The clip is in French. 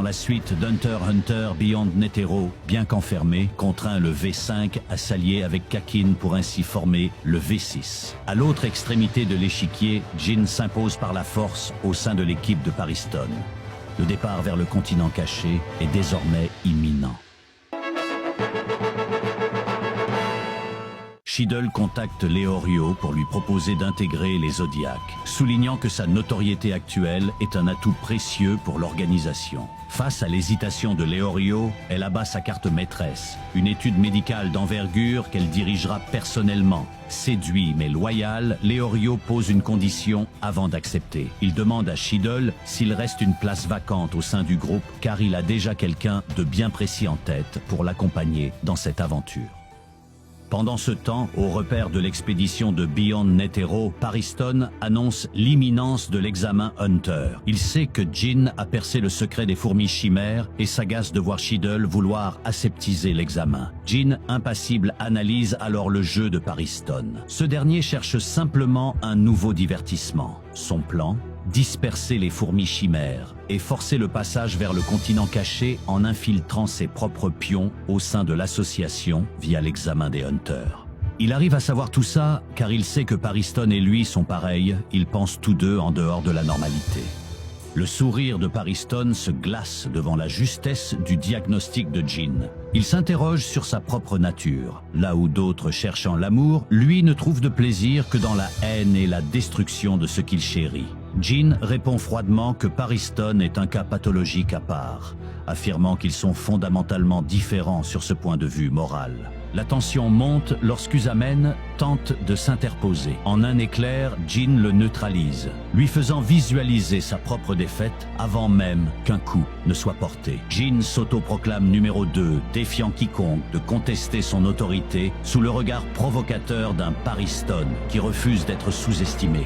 la suite d'Hunter x Hunter Beyond Netero, bien qu'enfermé, contraint le V5 à s'allier avec Kakin pour ainsi former le V6. À l'autre extrémité de l'échiquier, Jin s'impose par la force au sein de l'équipe de Pariston. Le départ vers le continent caché est désormais imminent. Shiddle contacte Leorio pour lui proposer d'intégrer les Zodiacs, soulignant que sa notoriété actuelle est un atout précieux pour l'organisation. Face à l'hésitation de Leorio, elle abat sa carte maîtresse, une étude médicale d'envergure qu'elle dirigera personnellement. Séduit mais loyal, Leorio pose une condition avant d'accepter. Il demande à Shiddle s'il reste une place vacante au sein du groupe car il a déjà quelqu'un de bien précis en tête pour l'accompagner dans cette aventure. Pendant ce temps, au repère de l'expédition de Beyond Netero, Pariston annonce l'imminence de l'examen Hunter. Il sait que Jin a percé le secret des fourmis chimères et s'agace de voir Shiddle vouloir aseptiser l'examen. Jin, impassible, analyse alors le jeu de Pariston. Ce dernier cherche simplement un nouveau divertissement. Son plan ? Disperser les fourmis chimères et forcer le passage vers le continent caché en infiltrant ses propres pions au sein de l'association via l'examen des Hunters. Il arrive à savoir tout ça car il sait que Pariston et lui sont pareils, ils pensent tous deux en dehors de la normalité. Le sourire de Pariston se glace devant la justesse du diagnostic de Jin. Il s'interroge sur sa propre nature. Là où d'autres cherchant l'amour, lui ne trouve de plaisir que dans la haine et la destruction de ce qu'il chérit. Jin répond froidement que Pariston est un cas pathologique à part, affirmant qu'ils sont fondamentalement différents sur ce point de vue moral. La tension monte lorsqu'Usamen tente de s'interposer. En un éclair, Jin le neutralise, lui faisant visualiser sa propre défaite avant même qu'un coup ne soit porté. Jin s'autoproclame numéro 2, défiant quiconque de contester son autorité sous le regard provocateur d'un Pariston qui refuse d'être sous-estimé.